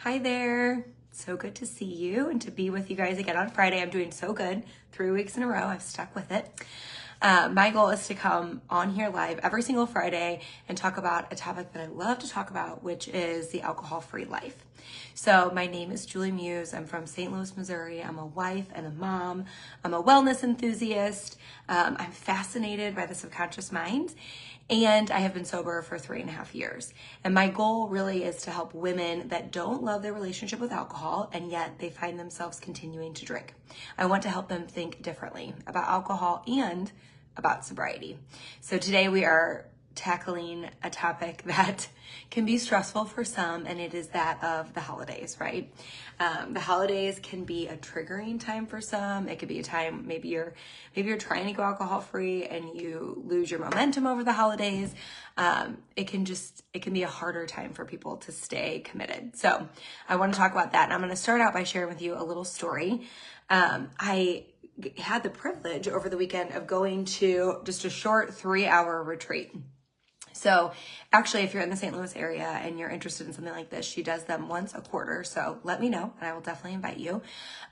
Hi there. So good to see you and to be with you guys again on Friday. I'm doing so good. 3 weeks in a row. I've stuck with it. My goal is to come on here live every single Friday and talk about a topic that I love to talk about, which is the alcohol-free life. So my name is Julie Muse. I'm from St. Louis, Missouri. I'm a wife and a mom. I'm a wellness enthusiast. I'm fascinated by the subconscious mind. And I have been sober for 3.5 years. And my goal really is to help women that don't love their relationship with alcohol and yet they find themselves continuing to drink. I want to help them think differently about alcohol and about sobriety. So today we are tackling a topic that can be stressful for some, and it is that of the holidays, right? The holidays can be a triggering time for some. It could be a time, maybe you're trying to go alcohol free and you lose your momentum over the holidays. It can be a harder time for people to stay committed. So I want to talk about that. And I'm going to start out by sharing with you a little story. I had the privilege over the weekend of going to just a short 3-hour retreat. So actually, if you're in the St. Louis area and you're interested in something like this, she does them once a quarter. So let me know and I will definitely invite you.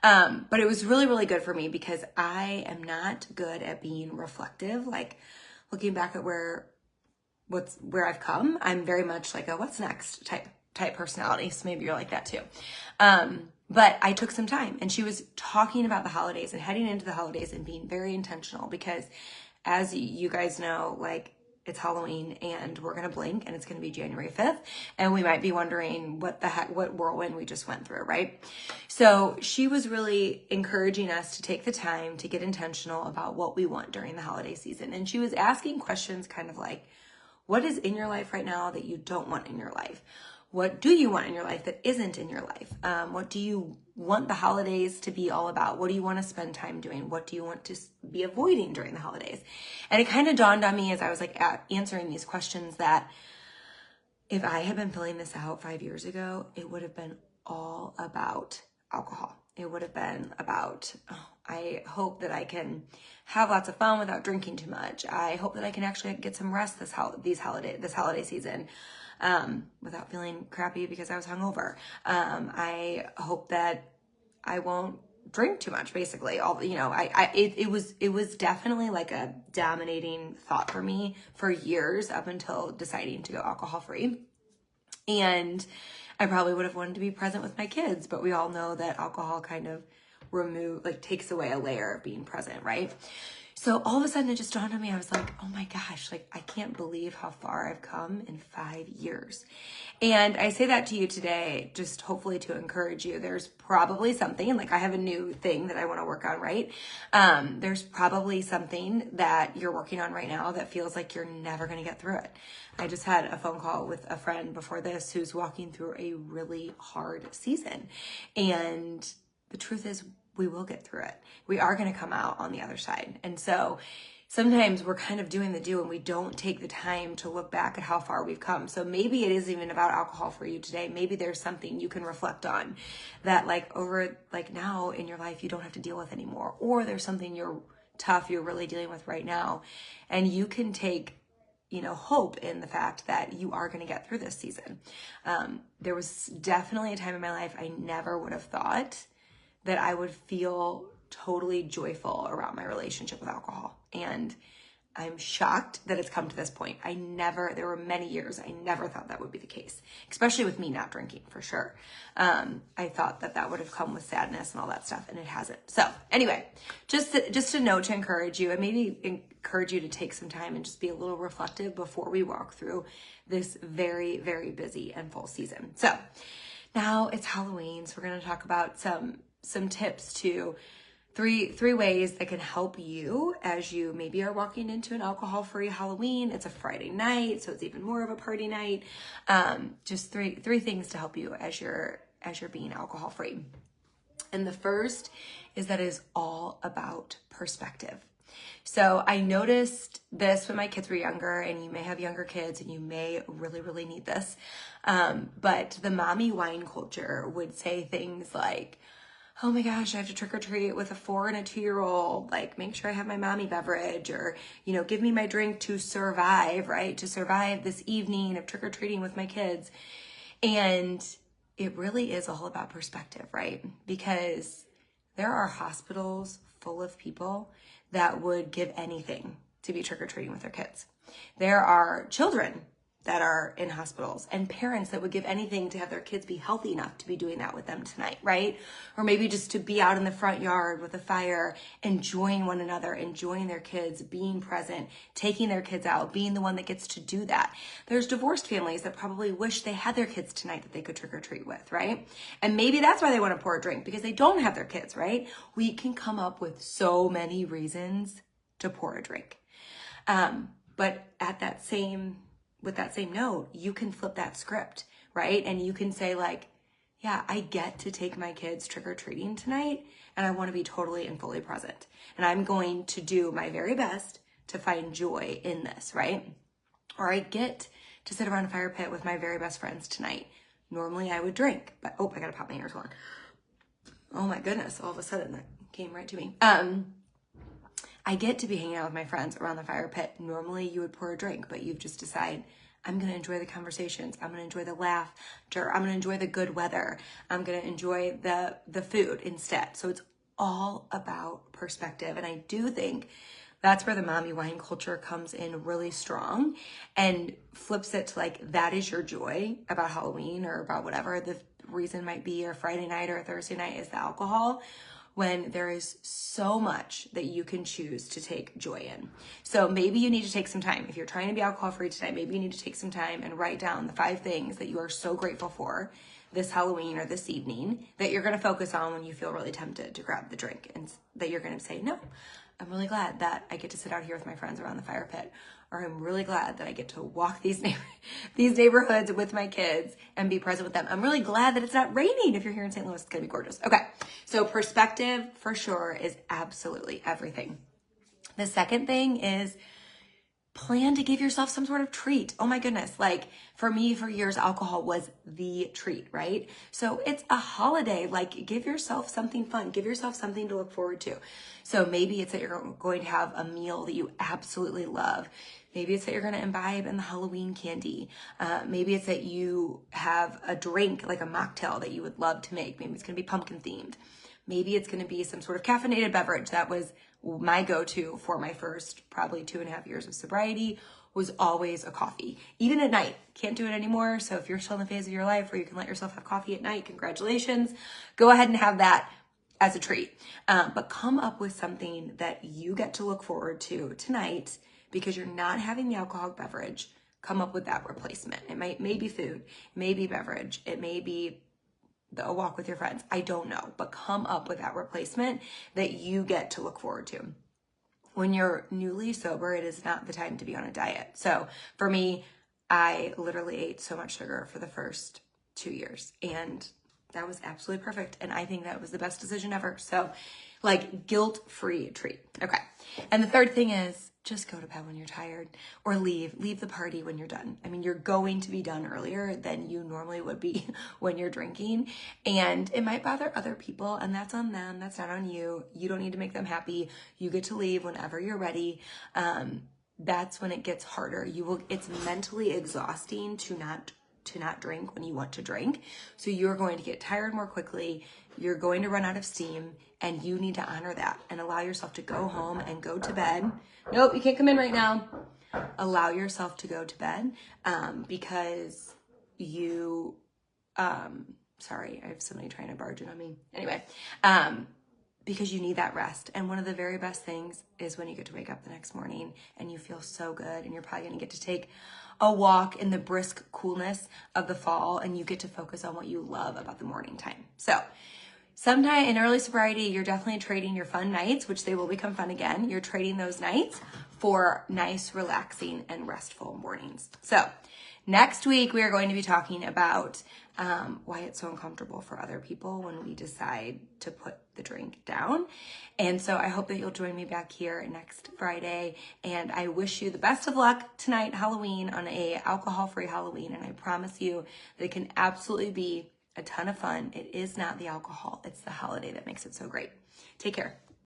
But it was really, really good for me because I am not good at being reflective, like looking back at where I've come. I'm very much like a what's next type personality. So maybe you're like that too. But I took some time and she was talking about the holidays and heading into the holidays and being very intentional because as you guys know, like it's Halloween and we're going to blink and it's going to be January 5th. And we might be wondering what whirlwind we just went through, right? So she was really encouraging us to take the time to get intentional about what we want during the holiday season. And she was asking questions kind of like, what is in your life right now that you don't want in your life? What do you want in your life that isn't in your life? What do you want the holidays to be all about? What do you want to spend time doing? What do you want to be avoiding during the holidays? And it kind of dawned on me as I was like answering these questions that if I had been filling this out 5 years ago, it would have been all about alcohol. It would have been about, I hope that I can have lots of fun without drinking too much. I hope that I can actually get some rest this holiday season. Without feeling crappy because I was hungover. I hope that I won't drink too much, basically. It was definitely like a dominating thought for me for years up until deciding to go alcohol free. And I probably would have wanted to be present with my kids, but we all know that alcohol kind of takes away a layer of being present, right? So all of a sudden it just dawned on me. I was like, oh my gosh, like I can't believe how far I've come in 5 years. And I say that to you today, just hopefully to encourage you. There's probably something, like I have a new thing that I want to work on, right? There's probably something that you're working on right now that feels like you're never going to get through it. I just had a phone call with a friend before this who's walking through a really hard season. And the truth is, we will get through it. We are going to come out on the other side. And so sometimes we're kind of doing the do and we don't take the time to look back at how far we've come. So maybe it is even about alcohol for you today. Maybe there's something you can reflect on that now in your life, you don't have to deal with anymore. Or there's something you're really dealing with right now. And you can take hope in the fact that you are going to get through this season. There was definitely a time in my life I never would have thought that I would feel totally joyful around my relationship with alcohol. And I'm shocked that it's come to this point. There were many years I never thought that would be the case, especially with me not drinking for sure. I thought that would have come with sadness and all that stuff, and it hasn't. So anyway, just a note to encourage you and maybe encourage you to take some time and just be a little reflective before we walk through this very, very busy and full season. So now it's Halloween, so we're going to talk about some tips to three ways that can help you as you maybe are walking into an alcohol-free Halloween. It's a Friday night, so it's even more of a party night. Just three things to help you as you're being alcohol-free. And the first is that it is all about perspective. So I noticed this when my kids were younger, and you may have younger kids and you may really, really need this. But the mommy wine culture would say things like, oh my gosh, I have to trick or treat with a 4 and a 2-year-old, like make sure I have my mommy beverage, or, give me my drink to survive, right? To survive this evening of trick or treating with my kids. And it really is all about perspective, right? Because there are hospitals full of people that would give anything to be trick-or-treating with their kids. There are children that are in hospitals and parents that would give anything to have their kids be healthy enough to be doing that with them tonight, right? Or maybe just to be out in the front yard with a fire, enjoying one another, enjoying their kids, being present, taking their kids out, being the one that gets to do that. There's divorced families that probably wish they had their kids tonight that they could trick or treat with, right? And maybe that's why they want to pour a drink, because they don't have their kids, right? We can come up with so many reasons to pour a drink. But with that same note, you can flip that script, right? And you can say like, yeah, I get to take my kids trick-or-treating tonight, and I want to be totally and fully present. And I'm going to do my very best to find joy in this, right? Or I get to sit around a fire pit with my very best friends tonight. Normally I would drink, but oh, I gotta pop my ears on. Oh my goodness, all of a sudden that came right to me. I get to be hanging out with my friends around the fire pit. Normally you would pour a drink, but you've just decided, I'm going to enjoy the conversations. I'm going to enjoy the laughter. I'm going to enjoy the good weather. I'm going to enjoy the food instead. So it's all about perspective. And I do think that's where the mommy wine culture comes in really strong and flips it to like, that is your joy about Halloween or about whatever the reason might be, or Friday night or Thursday night is the alcohol, when there is so much that you can choose to take joy in. So maybe you need to take some time. If you're trying to be alcohol free tonight, maybe you need to take some time and write down the 5 things that you are so grateful for this Halloween or this evening that you're going to focus on when you feel really tempted to grab the drink, and that you're going to say, no, I'm really glad that I get to sit out here with my friends around the fire pit, or I'm really glad that I get to walk these neighborhoods with my kids and be present with them. I'm really glad that it's not raining. If you're here in St. Louis, it's gonna be gorgeous. Okay, so perspective for sure is absolutely everything. The second thing is plan to give yourself some sort of treat. Oh my goodness. Like for me, for years, alcohol was the treat, right? So it's a holiday. Like give yourself something fun. Give yourself something to look forward to. So maybe it's that you're going to have a meal that you absolutely love. Maybe it's that you're going to imbibe in the Halloween candy. Maybe it's that you have a drink, like a mocktail that you would love to make. Maybe it's going to be pumpkin themed. Maybe it's going to be some sort of caffeinated beverage. That was my go-to for my first probably 2.5 years of sobriety, was always a coffee. Even at night, can't do it anymore. So if you're still in the phase of your life where you can let yourself have coffee at night, congratulations. Go ahead and have that as a treat. But come up with something that you get to look forward to tonight, because you're not having the alcoholic beverage. Come up with that replacement. It may be food, it may be beverage, it may be a walk with your friends. I don't know, but come up with that replacement that you get to look forward to. When you're newly sober, it is not the time to be on a diet. So for me, I literally ate so much sugar for the first 2 years, and that was absolutely perfect. And I think that was the best decision ever. So like guilt-free treat. Okay. And the third thing is just go to bed when you're tired, or leave the party when you're done. I mean, you're going to be done earlier than you normally would be when you're drinking, and it might bother other people, and that's on them. That's not on you. You don't need to make them happy. You get to leave whenever you're ready. That's when it gets harder. It's mentally exhausting to not drink when you want to drink. So you're going to get tired more quickly. You're going to run out of steam, and you need to honor that and allow yourself to go home and go to bed. Nope, you can't come in right now. Allow yourself to go to bed because you, sorry, I have somebody trying to barge in on me. Anyway, because you need that rest. And one of the very best things is when you get to wake up the next morning and you feel so good, and you're probably going to get to take a walk in the brisk coolness of the fall, and you get to focus on what you love about the morning time. So sometime in early sobriety, you're definitely trading your fun nights, which they will become fun again. You're trading those nights for nice, relaxing, and restful mornings. So next week, we are going to be talking about why it's so uncomfortable for other people when we decide to put the drink down. And so I hope that you'll join me back here next Friday. And I wish you the best of luck tonight, Halloween, on a alcohol-free Halloween. And I promise you that it can absolutely be a ton of fun. It is not the alcohol, it's the holiday that makes it so great. Take care.